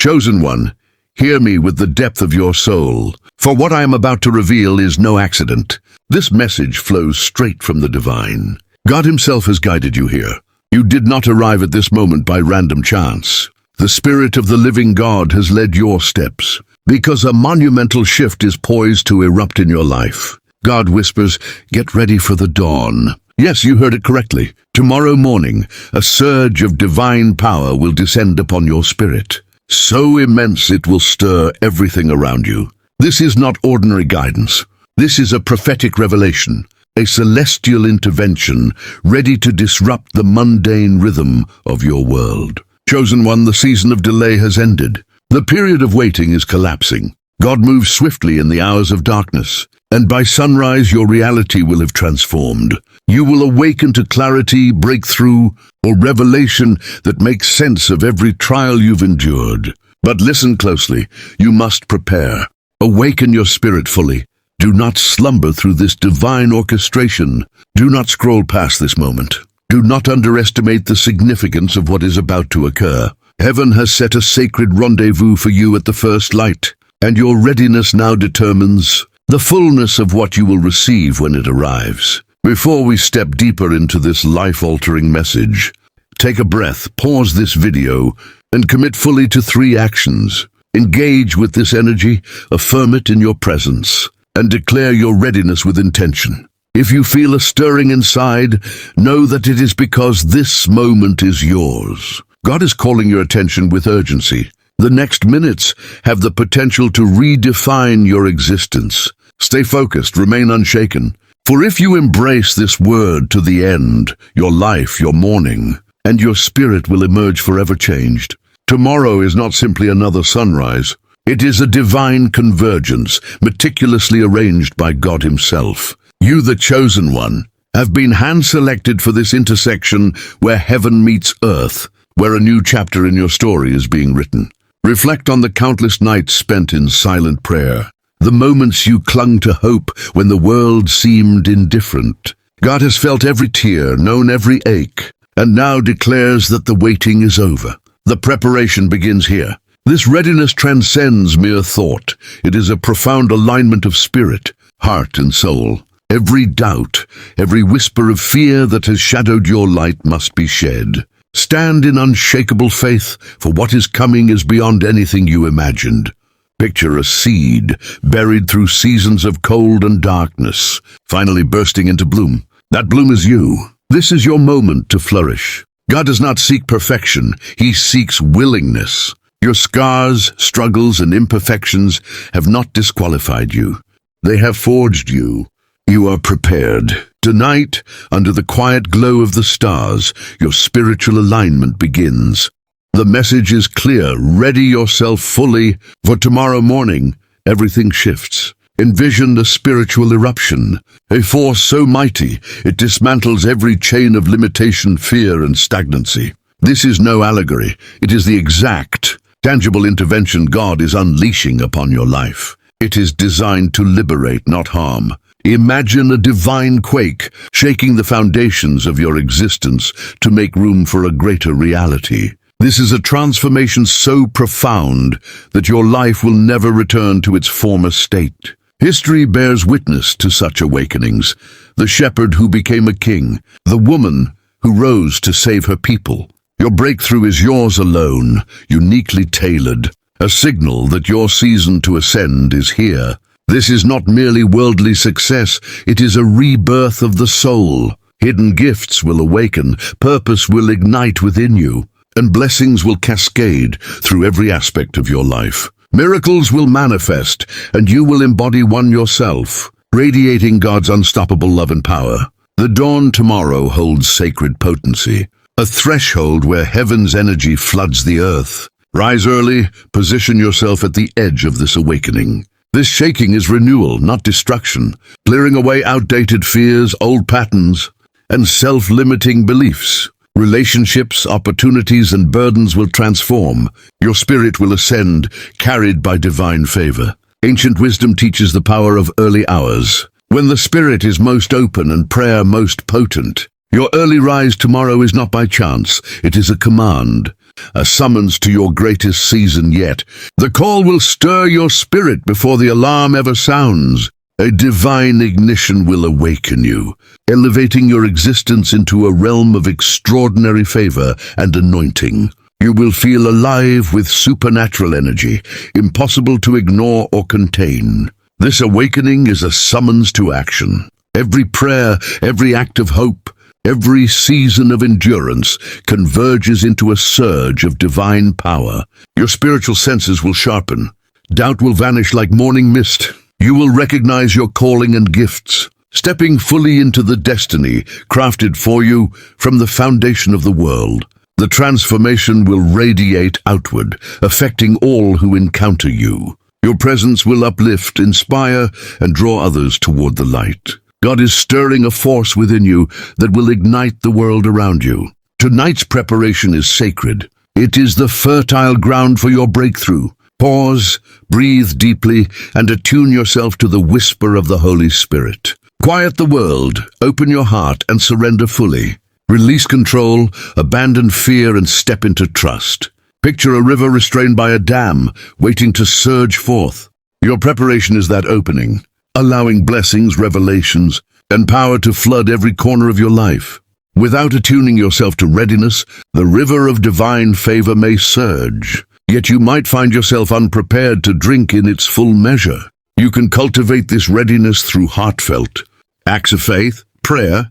Chosen one, hear me with the depth of your soul, for what I am about to reveal is no accident. This message flows straight from the divine. God himself has guided you here. You did not arrive at this moment by random chance. The Spirit of the living God has led your steps, because a monumental shift is poised to erupt in your life. God whispers, get ready for the dawn. Yes, you heard it correctly. Tomorrow morning, a surge of divine power will descend upon your spirit. So immense it will stir everything around you. This is not ordinary guidance. This is a prophetic revelation, a celestial intervention ready to disrupt the mundane rhythm of your world. Chosen one, the season of delay has ended. The period of waiting is collapsing. God moves swiftly in the hours of darkness, and by sunrise your reality will have transformed. You will awaken to clarity, breakthrough, or revelation that makes sense of every trial you've endured. But listen closely, you must prepare. Awaken your spirit fully. Do not slumber through this divine orchestration. Do not scroll past this moment. Do not underestimate the significance of what is about to occur. Heaven has set a sacred rendezvous for you at the first light, and your readiness now determines the fullness of what you will receive when it arrives. Before we step deeper into this life-altering message, take a breath, pause this video, and commit fully to 3 actions. Engage with this energy, affirm it in your presence, and declare your readiness with intention. If you feel a stirring inside, know that it is because this moment is yours. God is calling your attention with urgency. The next minutes have the potential to redefine your existence. Stay focused, remain unshaken. For if you embrace this word to the end, your life, your morning, and your spirit will emerge forever changed. Tomorrow is not simply another sunrise. It is a divine convergence, meticulously arranged by God himself. You, the chosen one, have been hand-selected for this intersection where heaven meets earth, where a new chapter in your story is being written. Reflect on the countless nights spent in silent prayer, the moments you clung to hope when the world seemed indifferent. God has felt every tear, known every ache, and now declares that the waiting is over. The preparation begins here. This readiness transcends mere thought. It is a profound alignment of spirit, heart, and soul. Every doubt, every whisper of fear that has shadowed your light must be shed. Stand in unshakable faith, for what is coming is beyond anything you imagined. Picture a seed buried through seasons of cold and darkness, finally bursting into bloom. That bloom is you. This is your moment to flourish. God does not seek perfection. He seeks willingness. Your scars, struggles, and imperfections have not disqualified you. They have forged you. You are prepared. Tonight, under the quiet glow of the stars, your spiritual alignment begins. The message is clear. Ready yourself fully, for tomorrow morning, everything shifts. Envision a spiritual eruption, a force so mighty it dismantles every chain of limitation, fear, and stagnancy. This is no allegory. It is the exact, tangible intervention God is unleashing upon your life. It is designed to liberate, not harm. Imagine a divine quake shaking the foundations of your existence to make room for a greater reality. This is a transformation so profound that your life will never return to its former state. History bears witness to such awakenings. The shepherd who became a king, the woman who rose to save her people. Your breakthrough is yours alone, uniquely tailored, a signal that your season to ascend is here. This is not merely worldly success, it is a rebirth of the soul. Hidden gifts will awaken, purpose will ignite within you, and blessings will cascade through every aspect of your life. Miracles will manifest, and you will embody one yourself, radiating God's unstoppable love and power. The dawn tomorrow holds sacred potency, a threshold where heaven's energy floods the earth. Rise early, position yourself at the edge of this awakening. This shaking is renewal, not destruction, clearing away outdated fears, old patterns, and self-limiting beliefs. Relationships, opportunities, and burdens will transform. Your spirit will ascend, carried by divine favor. Ancient wisdom teaches the power of early hours. When the spirit is most open and prayer most potent, your early rise tomorrow is not by chance, it is a command. a summons to your greatest season yet. The call will stir your spirit before the alarm ever sounds. A divine ignition will awaken you, elevating your existence into a realm of extraordinary favor and anointing. You will feel alive with supernatural energy, impossible to ignore or contain. This awakening is a summons to action. Every prayer, every act of hope, every season of endurance converges into a surge of divine power. Your spiritual senses will sharpen. Doubt will vanish like morning mist. You will recognize your calling and gifts, stepping fully into the destiny crafted for you from the foundation of the world. The transformation will radiate outward, affecting all who encounter you. Your presence will uplift, inspire, and draw others toward the light. God is stirring a force within you that will ignite the world around you. Tonight's preparation is sacred. It is the fertile ground for your breakthrough. Pause, breathe deeply, and attune yourself to the whisper of the Holy Spirit. Quiet the world, open your heart, and surrender fully. Release control, abandon fear, and step into trust. Picture a river restrained by a dam, waiting to surge forth. Your preparation is that opening, allowing blessings, revelations, and power to flood every corner of your life. Without attuning yourself to readiness, the river of divine favor may surge. Yet you might find yourself unprepared to drink in its full measure. You can cultivate this readiness through heartfelt acts of faith, prayer,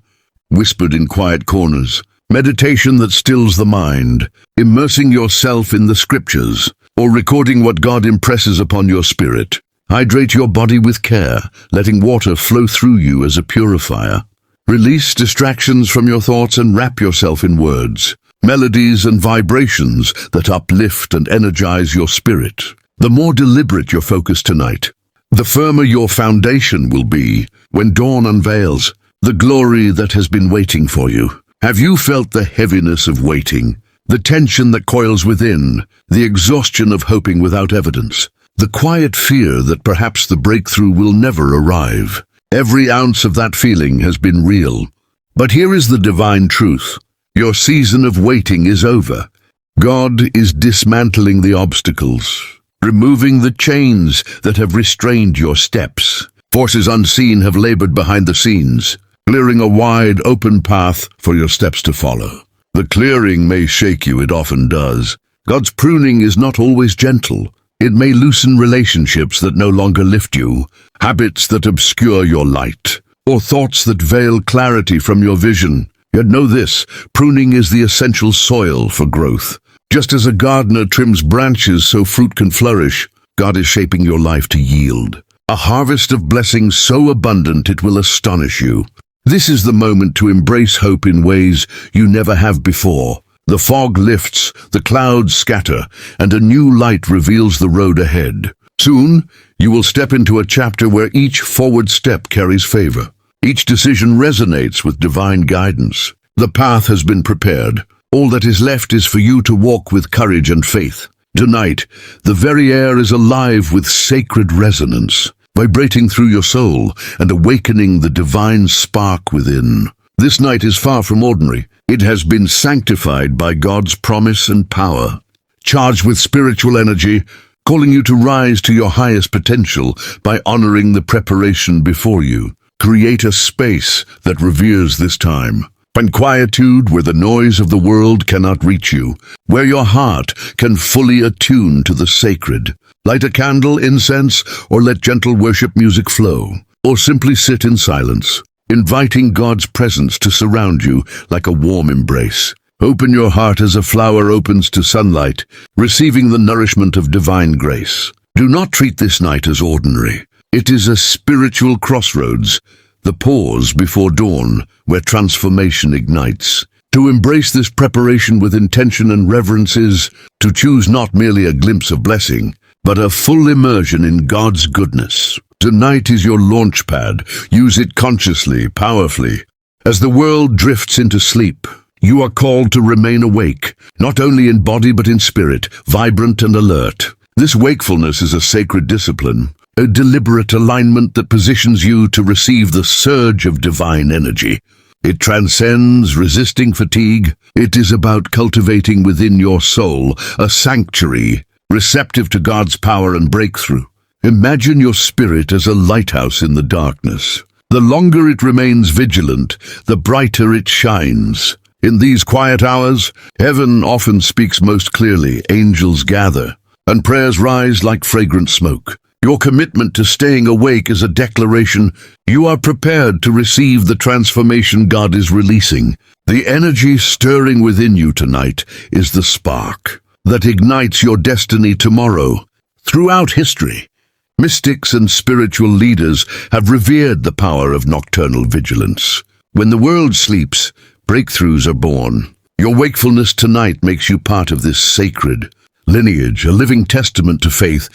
whispered in quiet corners, meditation that stills the mind, immersing yourself in the scriptures, or recording what God impresses upon your spirit. Hydrate your body with care, letting water flow through you as a purifier. Release distractions from your thoughts and wrap yourself in words, melodies and vibrations that uplift and energize your spirit. The more deliberate your focus tonight, the firmer your foundation will be when dawn unveils the glory that has been waiting for you. Have you felt the heaviness of waiting, the tension that coils within, the exhaustion of hoping without evidence, the quiet fear that perhaps the breakthrough will never arrive? Every ounce of that feeling has been real. But here is the divine truth. Your season of waiting is over. God is dismantling the obstacles, removing the chains that have restrained your steps. Forces unseen have labored behind the scenes, clearing a wide, open path for your steps to follow. The clearing may shake you, it often does. God's pruning is not always gentle. It may loosen relationships that no longer lift you, habits that obscure your light, or thoughts that veil clarity from your vision. Yet know this, pruning is the essential soil for growth. Just as a gardener trims branches so fruit can flourish, God is shaping your life to yield a harvest of blessings so abundant it will astonish you. This is the moment to embrace hope in ways you never have before. The fog lifts, the clouds scatter, and a new light reveals the road ahead. Soon, you will step into a chapter where each forward step carries favor. Each decision resonates with divine guidance. The path has been prepared. All that is left is for you to walk with courage and faith. Tonight, the very air is alive with sacred resonance, vibrating through your soul and awakening the divine spark within. This night is far from ordinary. It has been sanctified by God's promise and power, charged with spiritual energy, calling you to rise to your highest potential by honoring the preparation before you. Create a space that reveres this time. Find quietude where the noise of the world cannot reach you, where your heart can fully attune to the sacred. Light a candle, incense, or let gentle worship music flow, or simply sit in silence, inviting God's presence to surround you like a warm embrace. Open your heart as a flower opens to sunlight, receiving the nourishment of divine grace. Do not treat this night as ordinary. It is a spiritual crossroads, the pause before dawn, where transformation ignites. To embrace this preparation with intention and reverence is to choose not merely a glimpse of blessing, but a full immersion in God's goodness. Tonight is your launch pad. Use it consciously, powerfully. As the world drifts into sleep, you are called to remain awake, not only in body but in spirit, vibrant and alert. This wakefulness is a sacred discipline, a deliberate alignment that positions you to receive the surge of divine energy. It transcends resisting fatigue. It is about cultivating within your soul a sanctuary, receptive to God's power and breakthrough. Imagine your spirit as a lighthouse in the darkness. The longer it remains vigilant, the brighter it shines. In these quiet hours, heaven often speaks most clearly, angels gather, and prayers rise like fragrant smoke. Your commitment to staying awake is a declaration you are prepared to receive the transformation God is releasing. The energy stirring within you tonight is the spark that ignites your destiny tomorrow. Throughout history, mystics and spiritual leaders have revered the power of nocturnal vigilance. When the world sleeps, breakthroughs are born. Your wakefulness tonight makes you part of this sacred lineage, a living testament to faith,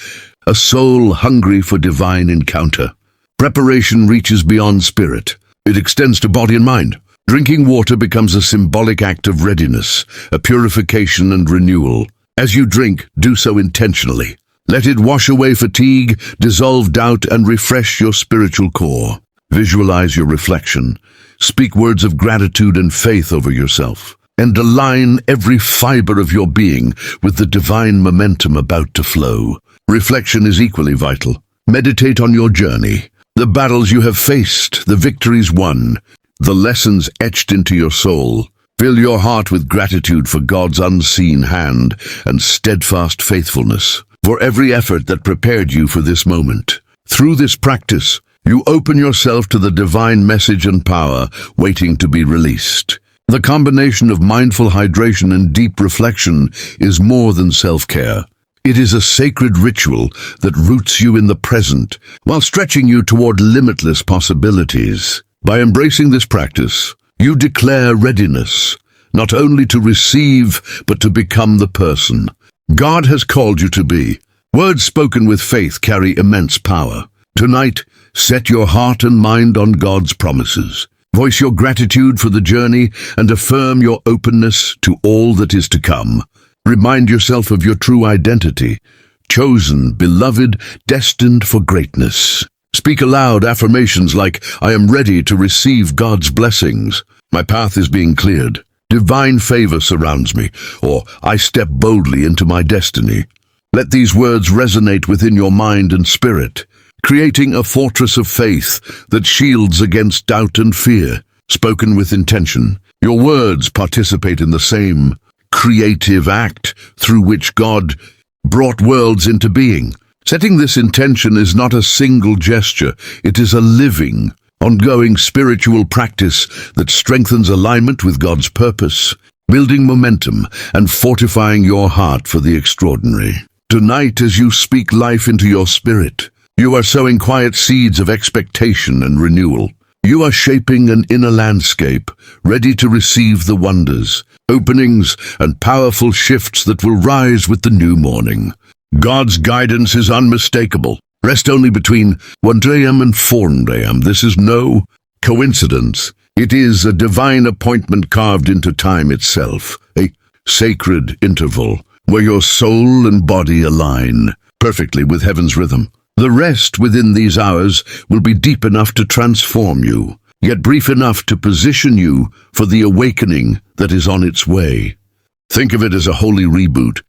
a soul hungry for divine encounter. Preparation reaches beyond spirit. It extends to body and mind. Drinking water becomes a symbolic act of readiness, a purification and renewal. As you drink, do so intentionally. Let it wash away fatigue, dissolve doubt, and refresh your spiritual core. Visualize your reflection. Speak words of gratitude and faith over yourself, and align every fiber of your being with the divine momentum about to flow. Reflection is equally vital. Meditate on your journey, the battles you have faced, the victories won, the lessons etched into your soul. Fill your heart with gratitude for God's unseen hand and steadfast faithfulness, for every effort that prepared you for this moment. Through this practice, you open yourself to the divine message and power waiting to be released. The combination of mindful hydration and deep reflection is more than self-care. It is a sacred ritual that roots you in the present while stretching you toward limitless possibilities. By embracing this practice, you declare readiness, not only to receive, but to become the person God has called you to be. Words spoken with faith carry immense power. Tonight, set your heart and mind on God's promises. Voice your gratitude for the journey and affirm your openness to all that is to come. Remind yourself of your true identity, chosen, beloved, destined for greatness. Speak aloud affirmations like, I am ready to receive God's blessings. My path is being cleared. Divine favor surrounds me, or I step boldly into my destiny. Let these words resonate within your mind and spirit, creating a fortress of faith that shields against doubt and fear. Spoken with intention, your words participate in the same creative act through which God brought worlds into being. Setting this intention is not a single gesture, it is a living, ongoing spiritual practice that strengthens alignment with God's purpose, building momentum and fortifying your heart for the extraordinary. Tonight, as you speak life into your spirit, you are sowing quiet seeds of expectation and renewal. You are shaping an inner landscape, ready to receive the wonders, openings, and powerful shifts that will rise with the new morning. God's guidance is unmistakable. Rest only between 1 a.m. and 4 a.m. This is no coincidence. It is a divine appointment carved into time itself, a sacred interval where your soul and body align perfectly with heaven's rhythm. The rest within these hours will be deep enough to transform you, yet brief enough to position you for the awakening that is on its way. Think of it as a holy reboot,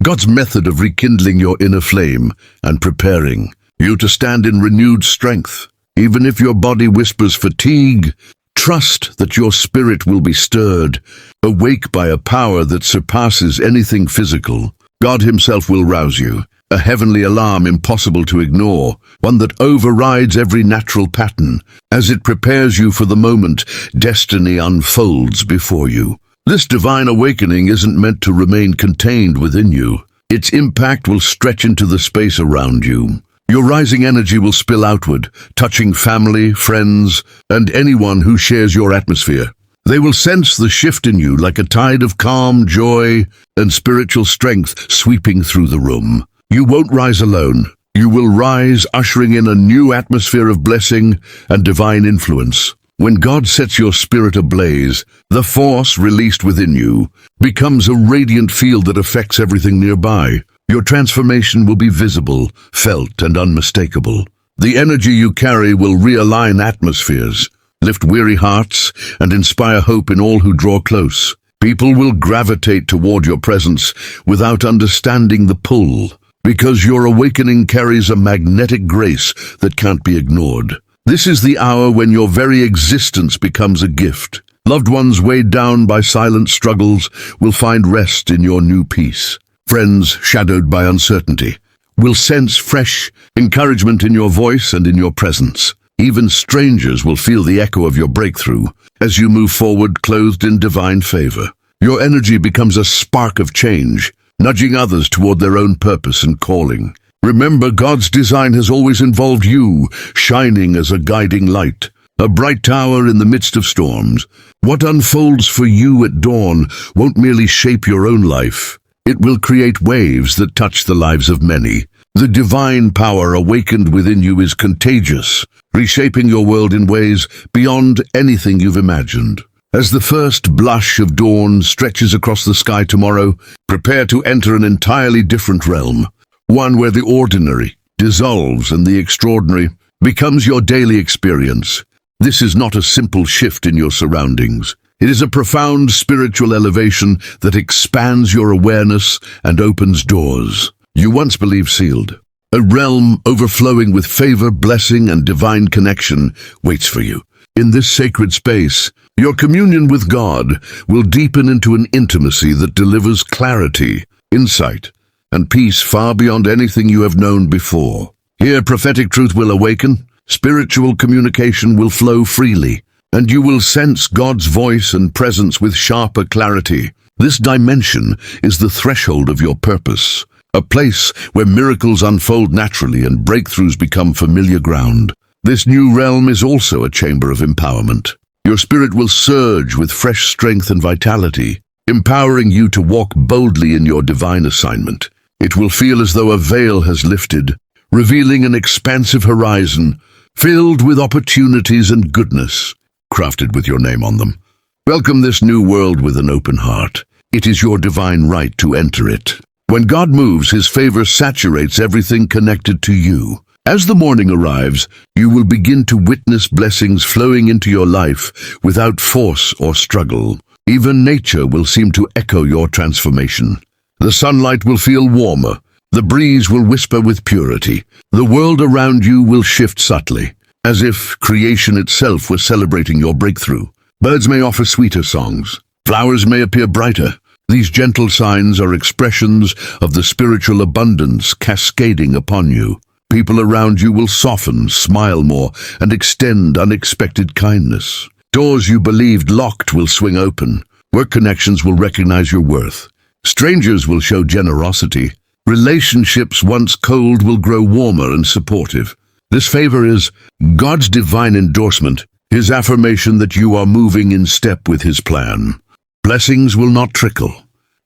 God's method of rekindling your inner flame and preparing you to stand in renewed strength. Even if your body whispers fatigue, trust that your spirit will be stirred, awake by a power that surpasses anything physical. God himself will rouse you, a heavenly alarm impossible to ignore, one that overrides every natural pattern. As it prepares you for the moment, destiny unfolds before you. This divine awakening isn't meant to remain contained within you. Its impact will stretch into the space around you. Your rising energy will spill outward, touching family, friends, and anyone who shares your atmosphere. They will sense the shift in you like a tide of calm, joy, and spiritual strength sweeping through the room. You won't rise alone. You will rise, ushering in a new atmosphere of blessing and divine influence. When God sets your spirit ablaze, the force released within you becomes a radiant field that affects everything nearby. Your transformation will be visible, felt, and unmistakable. The energy you carry will realign atmospheres, lift weary hearts, and inspire hope in all who draw close. People will gravitate toward your presence without understanding the pull, because your awakening carries a magnetic grace that can't be ignored. This is the hour when your very existence becomes a gift. Loved ones weighed down by silent struggles will find rest in your new peace. Friends shadowed by uncertainty will sense fresh encouragement in your voice and in your presence. Even strangers will feel the echo of your breakthrough as you move forward clothed in divine favor. Your energy becomes a spark of change, nudging others toward their own purpose and calling. Remember, God's design has always involved you, shining as a guiding light, a bright tower in the midst of storms. What unfolds for you at dawn won't merely shape your own life. It will create waves that touch the lives of many. The divine power awakened within you is contagious, reshaping your world in ways beyond anything you've imagined. As the first blush of dawn stretches across the sky tomorrow, prepare to enter an entirely different realm, one where the ordinary dissolves and the extraordinary becomes your daily experience. This is not a simple shift in your surroundings. It is a profound spiritual elevation that expands your awareness and opens doors you once believed sealed. A realm overflowing with favor, blessing, and divine connection waits for you. In this sacred space, your communion with God will deepen into an intimacy that delivers clarity, insight, and peace far beyond anything you have known before. Here, prophetic truth will awaken, spiritual communication will flow freely, and you will sense God's voice and presence with sharper clarity. This dimension is the threshold of your purpose, a place where miracles unfold naturally and breakthroughs become familiar ground. This new realm is also a chamber of empowerment. Your spirit will surge with fresh strength and vitality, empowering you to walk boldly in your divine assignment. It will feel as though a veil has lifted, revealing an expansive horizon filled with opportunities and goodness, crafted with your name on them. Welcome this new world with an open heart. It is your divine right to enter it. When God moves, His favor saturates everything connected to you. As the morning arrives, you will begin to witness blessings flowing into your life without force or struggle. Even nature will seem to echo your transformation. The sunlight will feel warmer. The breeze will whisper with purity. The world around you will shift subtly, as if creation itself was celebrating your breakthrough. Birds may offer sweeter songs. Flowers may appear brighter. These gentle signs are expressions of the spiritual abundance cascading upon you. People around you will soften, smile more, and extend unexpected kindness. Doors you believed locked will swing open. Work connections will recognize your worth. Strangers will show generosity. Relationships once cold will grow warmer and supportive. This favor is God's divine endorsement, His affirmation that you are moving in step with His plan. Blessings will not trickle.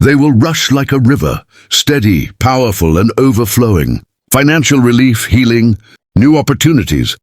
They will rush like a river, steady, powerful, and overflowing. Financial relief, healing, new opportunities,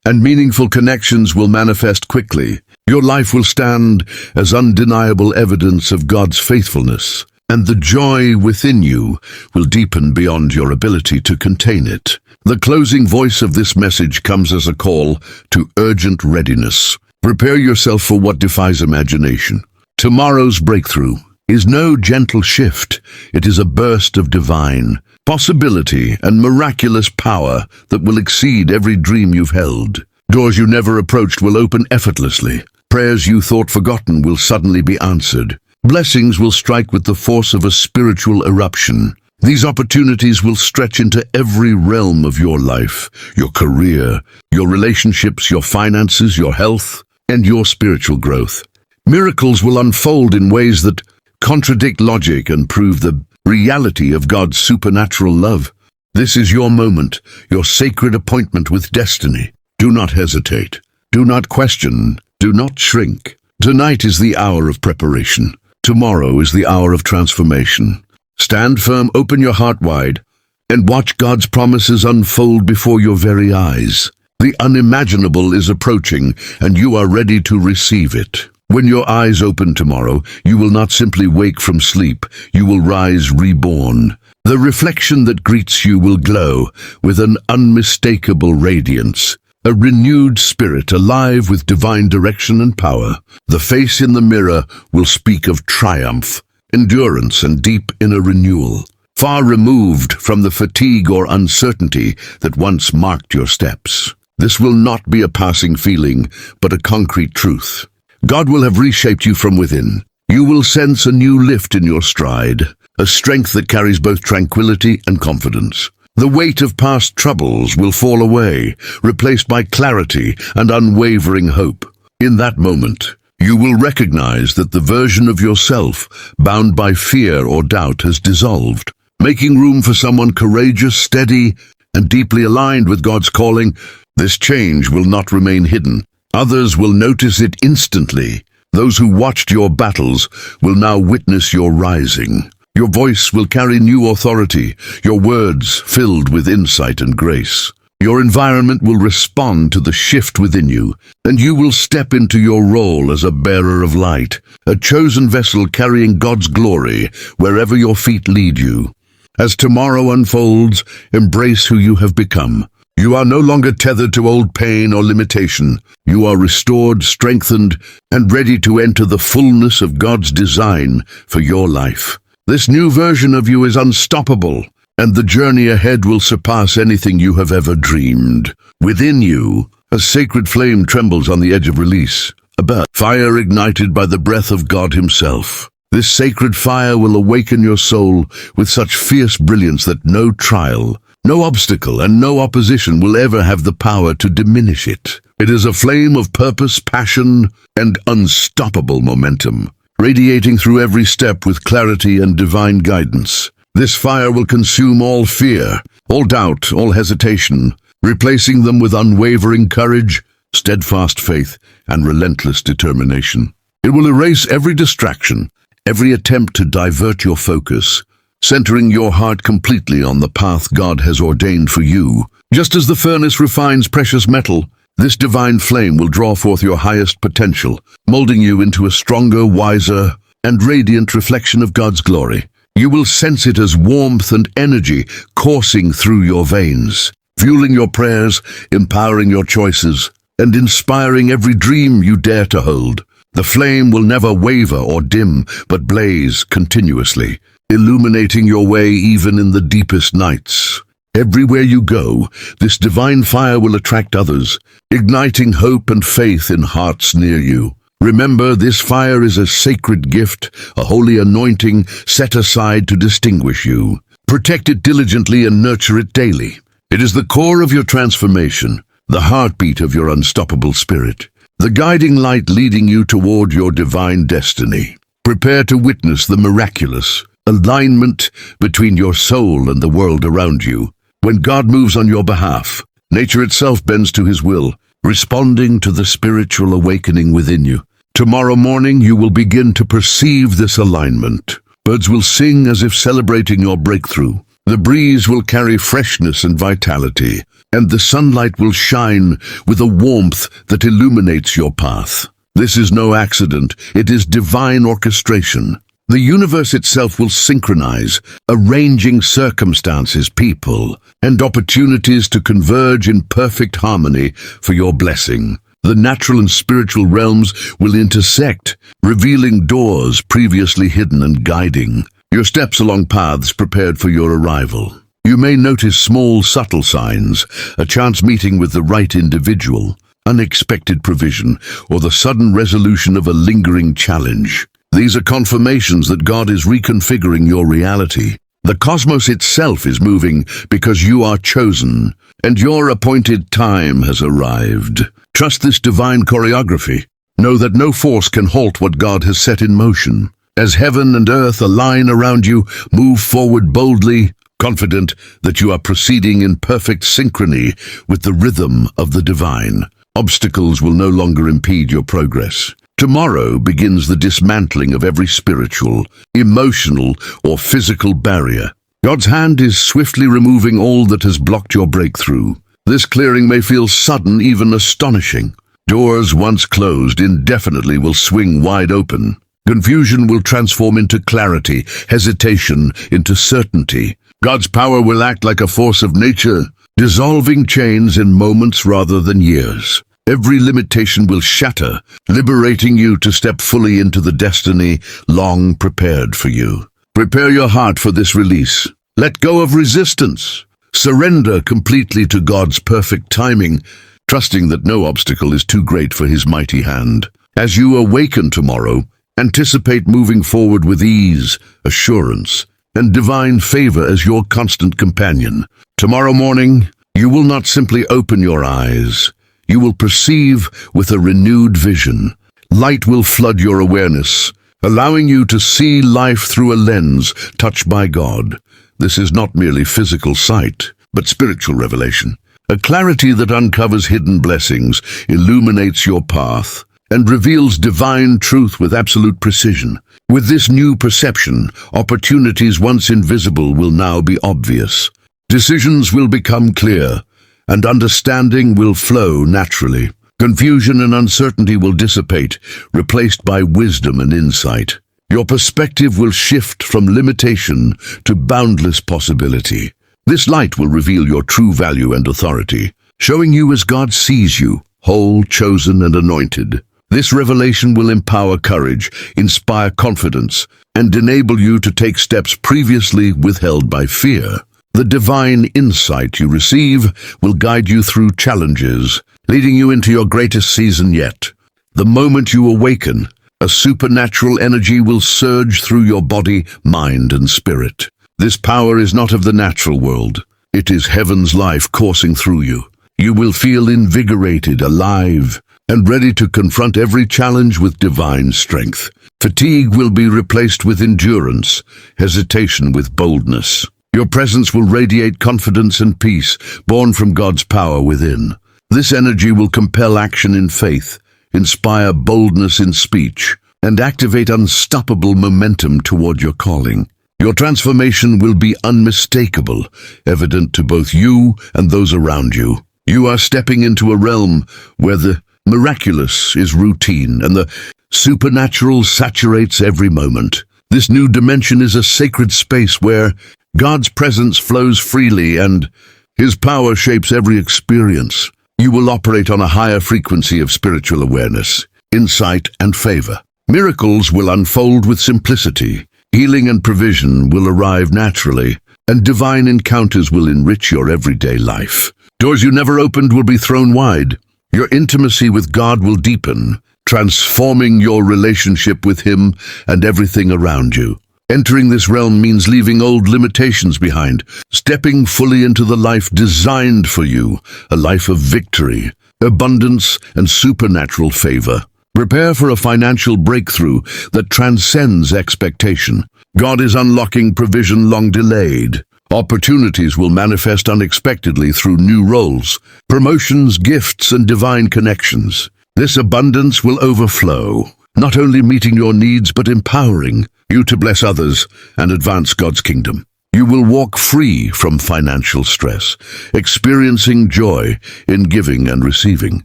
and meaningful connections will manifest quickly. Your life will stand as undeniable evidence of God's faithfulness, and the joy within you will deepen beyond your ability to contain it. The closing voice of this message comes as a call to urgent readiness. Prepare yourself for what defies imagination. Tomorrow's breakthrough is no gentle shift. It is a burst of divine possibility and miraculous power that will exceed every dream you've held. Doors you never approached will open effortlessly. Prayers you thought forgotten will suddenly be answered. Blessings will strike with the force of a spiritual eruption. These opportunities will stretch into every realm of your life, your career, your relationships, your finances, your health, and your spiritual growth. Miracles will unfold in ways that contradict logic and prove the reality of God's supernatural love. This is your moment, your sacred appointment with destiny. Do not hesitate. Do not question. Do not shrink. Tonight is the hour of preparation. Tomorrow is the hour of transformation. Stand firm, open your heart wide, and watch God's promises unfold before your very eyes. The unimaginable is approaching, and you are ready to receive it. When your eyes open tomorrow, you will not simply wake from sleep, you will rise reborn. The reflection that greets you will glow with an unmistakable radiance, a renewed spirit alive with divine direction and power. The face in the mirror will speak of triumph, endurance, and deep inner renewal, far removed from the fatigue or uncertainty that once marked your steps. This will not be a passing feeling, but a concrete truth. God will have reshaped you from within. You will sense a new lift in your stride, a strength that carries both tranquility and confidence. The weight of past troubles will fall away, replaced by clarity and unwavering hope. In that moment, you will recognize that the version of yourself bound by fear or doubt has dissolved, making room for someone courageous, steady, and deeply aligned with God's calling. This change will not remain hidden. Others will notice it instantly. Those who watched your battles will now witness your rising. Your voice will carry new authority, your words filled with insight and grace. Your environment will respond to the shift within you, and you will step into your role as a bearer of light, a chosen vessel carrying God's glory wherever your feet lead you. As tomorrow unfolds, embrace who you have become. You are no longer tethered to old pain or limitation. You are restored, strengthened, and ready to enter the fullness of God's design for your life. This new version of you is unstoppable, and the journey ahead will surpass anything you have ever dreamed. Within you, a sacred flame trembles on the edge of release, a birth, fire ignited by the breath of God Himself. This sacred fire will awaken your soul with such fierce brilliance that no trial, no obstacle, and no opposition will ever have the power to diminish it. It is a flame of purpose, passion, and unstoppable momentum, radiating through every step with clarity and divine guidance. This fire will consume all fear, all doubt, all hesitation, replacing them with unwavering courage, steadfast faith, and relentless determination. It will erase every distraction, every attempt to divert your focus, centering your heart completely on the path God has ordained for you. Just as the furnace refines precious metal, this divine flame will draw forth your highest potential, molding you into a stronger, wiser, and radiant reflection of God's glory. You will sense it as warmth and energy coursing through your veins, fueling your prayers, empowering your choices, and inspiring every dream you dare to hold. The flame will never waver or dim, but blaze continuously, illuminating your way even in the deepest nights. Everywhere you go, this divine fire will attract others, igniting hope and faith in hearts near you. Remember, this fire is a sacred gift, a holy anointing set aside to distinguish you. Protect it diligently and nurture it daily. It is the core of your transformation, the heartbeat of your unstoppable spirit, the guiding light leading you toward your divine destiny. Prepare to witness the miraculous alignment between your soul and the world around you. When God moves on your behalf, nature itself bends to His will, responding to the spiritual awakening within you. Tomorrow morning, you will begin to perceive this alignment. Birds will sing as if celebrating your breakthrough. The breeze will carry freshness and vitality, and the sunlight will shine with a warmth that illuminates your path. This is no accident, it is divine orchestration. The universe itself will synchronize, arranging circumstances, people, and opportunities to converge in perfect harmony for your blessing. The natural and spiritual realms will intersect, revealing doors previously hidden and guiding your steps along paths prepared for your arrival. You may notice small, subtle signs, a chance meeting with the right individual, unexpected provision, or the sudden resolution of a lingering challenge. These are confirmations that God is reconfiguring your reality. The cosmos itself is moving because you are chosen, and your appointed time has arrived. Trust this divine choreography. Know that no force can halt what God has set in motion. As heaven and earth align around you, move forward boldly, confident that you are proceeding in perfect synchrony with the rhythm of the divine. Obstacles will no longer impede your progress. Tomorrow begins the dismantling of every spiritual, emotional, or physical barrier. God's hand is swiftly removing all that has blocked your breakthrough. This clearing may feel sudden, even astonishing. Doors once closed indefinitely will swing wide open. Confusion will transform into clarity, hesitation into certainty. God's power will act like a force of nature, dissolving chains in moments rather than years. Every limitation will shatter, liberating you to step fully into the destiny long prepared for you. Prepare your heart for this release. Let go of resistance. Surrender completely to God's perfect timing, trusting that no obstacle is too great for His mighty hand. As you awaken tomorrow, anticipate moving forward with ease, assurance, and divine favor as your constant companion. Tomorrow morning, you will not simply open your eyes. You will perceive with a renewed vision. Light will flood your awareness, allowing you to see life through a lens touched by God. This is not merely physical sight, but spiritual revelation. A clarity that uncovers hidden blessings, illuminates your path, and reveals divine truth with absolute precision. With this new perception, opportunities once invisible will now be obvious. Decisions will become clear, and understanding will flow naturally. Confusion and uncertainty will dissipate, replaced by wisdom and insight. Your perspective will shift from limitation to boundless possibility. This light will reveal your true value and authority, showing you as God sees you, whole, chosen, and anointed. This revelation will empower courage, inspire confidence, and enable you to take steps previously withheld by fear. The divine insight you receive will guide you through challenges, leading you into your greatest season yet. The moment you awaken, a supernatural energy will surge through your body, mind, and spirit. This power is not of the natural world. It is heaven's life coursing through you. You will feel invigorated, alive, and ready to confront every challenge with divine strength. Fatigue will be replaced with endurance, hesitation with boldness. Your presence will radiate confidence and peace, born from God's power within. This energy will compel action in faith, inspire boldness in speech, and activate unstoppable momentum toward your calling. Your transformation will be unmistakable, evident to both you and those around you. You are stepping into a realm where the miraculous is routine and the supernatural saturates every moment. This new dimension is a sacred space where God's presence flows freely and His power shapes every experience. You will operate on a higher frequency of spiritual awareness, insight, and favor. Miracles will unfold with simplicity. Healing and provision will arrive naturally, and divine encounters will enrich your everyday life. Doors you never opened will be thrown wide. Your intimacy with God will deepen, transforming your relationship with Him and everything around you. Entering this realm means leaving old limitations behind, stepping fully into the life designed for you, a life of victory, abundance, and supernatural favor. Prepare for a financial breakthrough that transcends expectation. God is unlocking provision long delayed. Opportunities will manifest unexpectedly through new roles, promotions, gifts, and divine connections. This abundance will overflow, not only meeting your needs but empowering you to bless others and advance God's kingdom. You will walk free from financial stress, experiencing joy in giving and receiving.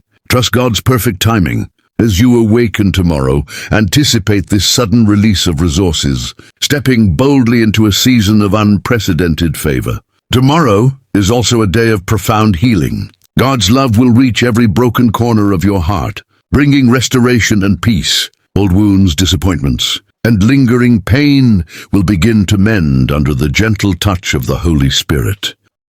Trust God's perfect timing. As you awaken tomorrow, anticipate this sudden release of resources, stepping boldly into a season of unprecedented favor. Tomorrow is also a day of profound healing. God's love will reach every broken corner of your heart, bringing restoration and peace. Old wounds, disappointments, and lingering pain will begin to mend under the gentle touch of the Holy Spirit.